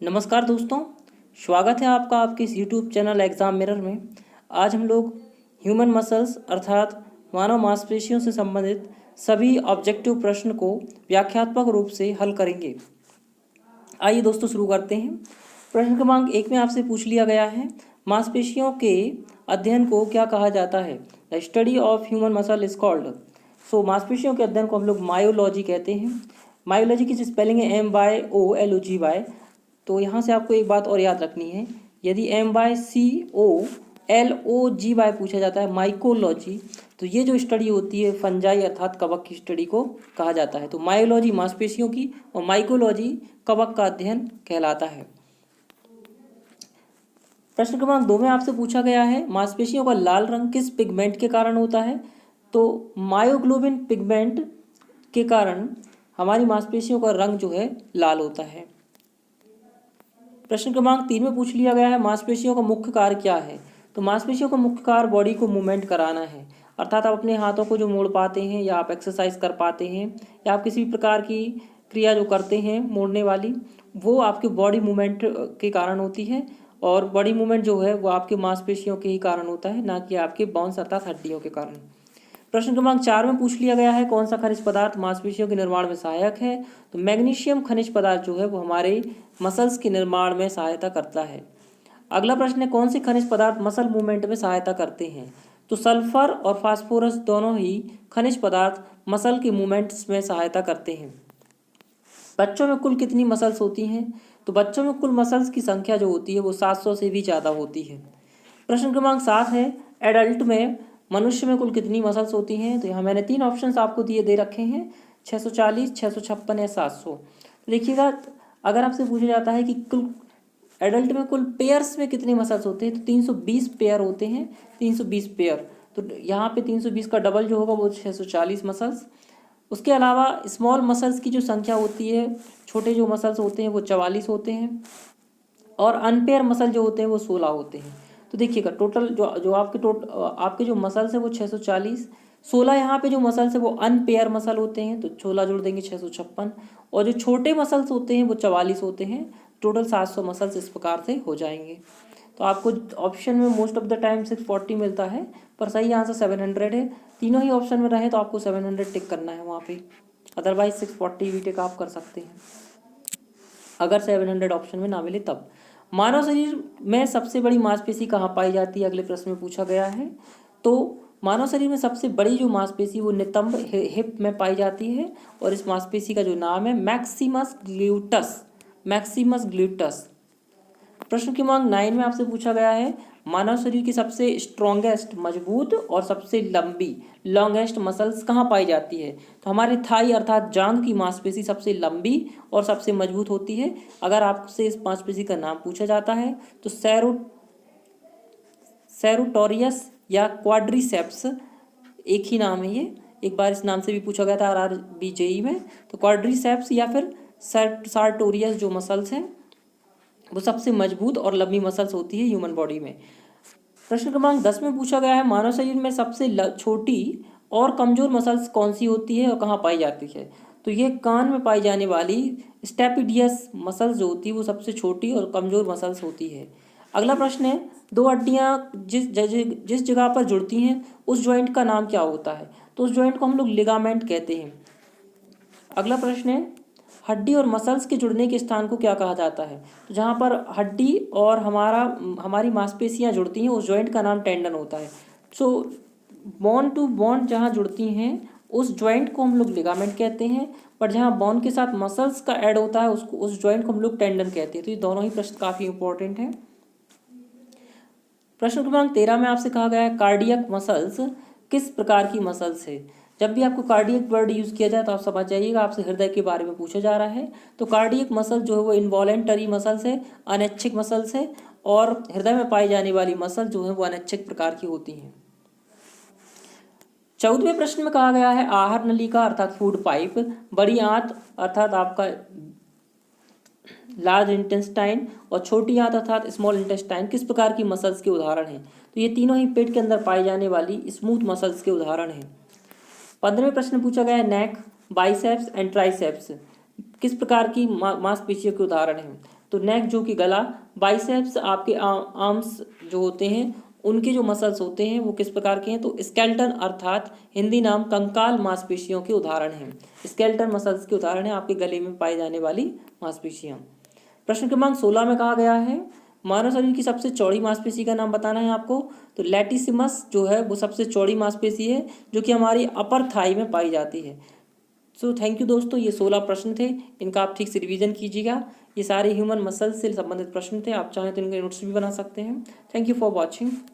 नमस्कार दोस्तों, स्वागत है आपका आपके इस यूट्यूब चैनल एग्ज़ाम मिरर में। आज हम लोग ह्यूमन मसल्स अर्थात मानव मांसपेशियों से संबंधित सभी ऑब्जेक्टिव प्रश्न को व्याख्यात्मक रूप से हल करेंगे। आइए दोस्तों शुरू करते हैं। प्रश्न क्रमांक 1 में आपसे पूछ लिया गया है, मांसपेशियों के अध्ययन को क्या कहा जाता है? The study of human muscle is called. So मांसपेशियों के अध्ययन को हम लोग मायोलॉजी कहते हैं। मायोलॉजी की स्पेलिंग है MYOLOGY। तो यहाँ से आपको एक बात और याद रखनी है, यदि MYCOLOGY पूछा जाता है माइकोलॉजी, तो ये जो स्टडी होती है फंजाई अर्थात कवक की स्टडी को कहा जाता है। तो मायोलॉजी मांसपेशियों की और माइकोलॉजी कवक का अध्ययन कहलाता है। प्रश्न क्रमांक 2 में आपसे पूछा गया है, मांसपेशियों का लाल रंग किस पिगमेंट के कारण होता है? तो मायोग्लोबिन पिगमेंट के कारण हमारी मांसपेशियों का रंग जो है लाल होता है। प्रश्न क्रमांक 3 में पूछ लिया गया है, मांसपेशियों का मुख्य कार्य क्या है? तो मांसपेशियों का मुख्य कार्य बॉडी को मूवमेंट कराना है, अर्थात आप अपने हाथों को जो मोड़ पाते हैं या आप एक्सरसाइज कर पाते हैं या आप किसी भी प्रकार की क्रिया जो करते हैं मोड़ने वाली, वो आपके बॉडी मूवमेंट के कारण होती है। और बॉडी मूवमेंट जो है वो आपके मांसपेशियों के ही कारण होता है, ना कि आपके बोन्स अर्थात हड्डियों के कारण। प्रश्न क्रमांक 4 में पूछ लिया गया है, कौन सा खनिज पदार्थ मांसपेशियों के निर्माण में सहायक है? तो मैग्नीशियम खनिज पदार्थ जो है वो हमारे मसल्स के निर्माण में सहायता करता है। अगला प्रश्न है, कौन से खनिज पदार्थ मसल मूवमेंट में सहायता करते हैं? तो सल्फर और फास्फोरस दोनों ही खनिज पदार्थ मसल के मूवमेंट्स में सहायता करते हैं। बच्चों में कुल कितनी मसल्स होती हैं? तो बच्चों में कुल मसल्स की संख्या जो होती है वो 700 से भी ज़्यादा होती है। प्रश्न क्रमांक 7 है, एडल्ट में मनुष्य में कुल कितनी मसल्स होती हैं? तो यहाँ मैंने 3 ऑप्शंस आपको दे रखे हैं, 640, 656 या 700। तो देखिएगा, अगर आपसे पूछा जाता है कि कुल एडल्ट में कुल पेयर्स में कितने मसल्स होते हैं, तो 320 पेयर होते हैं, 320 पेयर। तो यहाँ पे 320 का डबल जो होगा वो 640 मसल्स। उसके अलावा स्मॉल मसल्स की जो संख्या होती है, छोटे जो मसल्स होते हैं वो 44 होते हैं, और अनपेयर मसल जो होते हैं वो 16 होते हैं। तो देखिएगा, टोटल जो आपके जो मसल्स है वो 640, 16 यहाँ पे जो मसल्स है वो अनपेयर मसल होते हैं, तो 16 जोड़ देंगे 656, और जो छोटे मसल्स होते हैं वो 44 होते हैं। टोटल 700 मसल्स इस प्रकार से हो जाएंगे। तो आपको ऑप्शन में मोस्ट ऑफ द टाइम 640 मिलता है, पर सही आंसर 700 है। तीनों ही ऑप्शन में रहे तो आपको 700 टिक करना है वहाँ पे, अदरवाइज 640 भी टिक आप कर सकते हैं अगर 700 ऑप्शन में ना मिले तब। मानव शरीर में सबसे बड़ी मांसपेशी कहाँ पाई जाती है? अगले प्रश्न में पूछा गया है। तो मानव शरीर में सबसे बड़ी जो मांसपेशी वो नितंब हिप में पाई जाती है, और इस मांसपेशी का जो नाम है मैक्सिमस ग्लूटस। Maximus gluteus. प्रश्न क्रमांक 9 में आपसे पूछा गया है, मानव शरीर की सबसे स्ट्रॉन्गेस्ट मजबूत और सबसे लंबी लॉन्गेस्ट मसल्स कहाँ पाई जाती है? तो हमारे थाई अर्थात जांघ की मांसपेशी सबसे लंबी और सबसे मजबूत होती है। अगर आपसे इस मांसपेशी का नाम पूछा जाता है तो सेरोटोरियस या क्वाड्रिसेप्स, एक ही नाम है ये, एक बार इस नाम से भी पूछा गया था RRB JEE में। तो क्वाड्रिसेप्स या फिर सार्टोरियस जो मसल्स हैं वो सबसे मजबूत और लंबी मसल्स होती है ह्यूमन बॉडी में। प्रश्न क्रमांक 10 में पूछा गया है, मानव शरीर में सबसे छोटी और कमजोर मसल्स कौन सी होती है और कहाँ पाई जाती है? तो ये कान में पाई जाने वाली स्टेपिडियस मसल्स जो होती है वो सबसे छोटी और कमजोर मसल्स होती है। अगला प्रश्न है, दो हड्डियाँ जिस जगह पर जुड़ती हैं उस जॉइंट का नाम क्या होता है? तो उस जॉइंट को हम लोग लिगामेंट कहते हैं। अगला प्रश्न है, हड्डी और मसल्स के जुड़ने के स्थान को क्या कहा जाता है? तो जहाँ पर हड्डी और हमारी मांसपेशियाँ जुड़ती हैं उस जॉइंट का नाम टेंडन होता है। सो बोन टू बोन जहाँ जुड़ती हैं उस जॉइंट को हम लोग लिगामेंट कहते हैं, पर जहाँ बोन के साथ मसल्स का ऐड होता है उस जॉइंट को हम लोग टेंडन कहते हैं। तो ये दोनों ही प्रश्न काफ़ी इंपॉर्टेंट हैं। प्रश्न क्रमांक 13 में आपसे कहा गया है, कार्डियक मसल्स किस प्रकार की मसल्स है? जब भी आपको कार्डियक वर्ड यूज़ किया जाए तो आप समझ जाइएगा आपसे हृदय के बारे में पूछा जा रहा है। तो कार्डियक मसल जो है वो इनवॉलेंटरी मसल्स है, अनैच्छिक मसल्स है, और हृदय में पाई जाने वाली मसल जो है वो अनैच्छिक प्रकार की होती हैं। 14वें प्रश्न में कहा गया है, आहार नलिका अर्थात फूड पाइप, बड़ी आंत अर्थात आपका लार्ज इंटेस्टाइन और छोटी आंत अर्थात स्मॉल इंटेस्टाइन किस प्रकार की मसल्स के उदाहरण हैं? तो ये तीनों ही पेट के अंदर पाई जाने वाली स्मूथ मसल्स के उदाहरण हैं। 15वें प्रश्न पूछा गया है, नेक, बाइसेप्स एंड ट्राइसेप्स किस प्रकार की मांसपेशियों के उदाहरण हैं? तो नेक जो कि गला, बाइसेप्स आपके आर्म्स जो होते हैं उनके जो मसल्स होते हैं वो किस प्रकार के हैं, तो स्केलेटन अर्थात हिंदी नाम कंकाल मांसपेशियों के उदाहरण हैं। स्केलेटन मसल्स के उदाहरण है आपके गले में पाई जाने वाली मांसपेशियां। प्रश्न क्रमांक 16 में कहा गया है मानव शरीर की सबसे चौड़ी मांसपेशी का नाम बताना है आपको। तो लैटिसिमस जो है वो सबसे चौड़ी मांसपेशी है जो कि हमारी अपर थाई में पाई जाती है। सो थैंक यू दोस्तों, ये 16 प्रश्न थे, इनका आप ठीक से रिवीजन कीजिएगा। ये सारे ह्यूमन मसल्स से संबंधित प्रश्न थे, आप चाहें तो इनके नोट्स भी बना सकते हैं। Thank you for watching.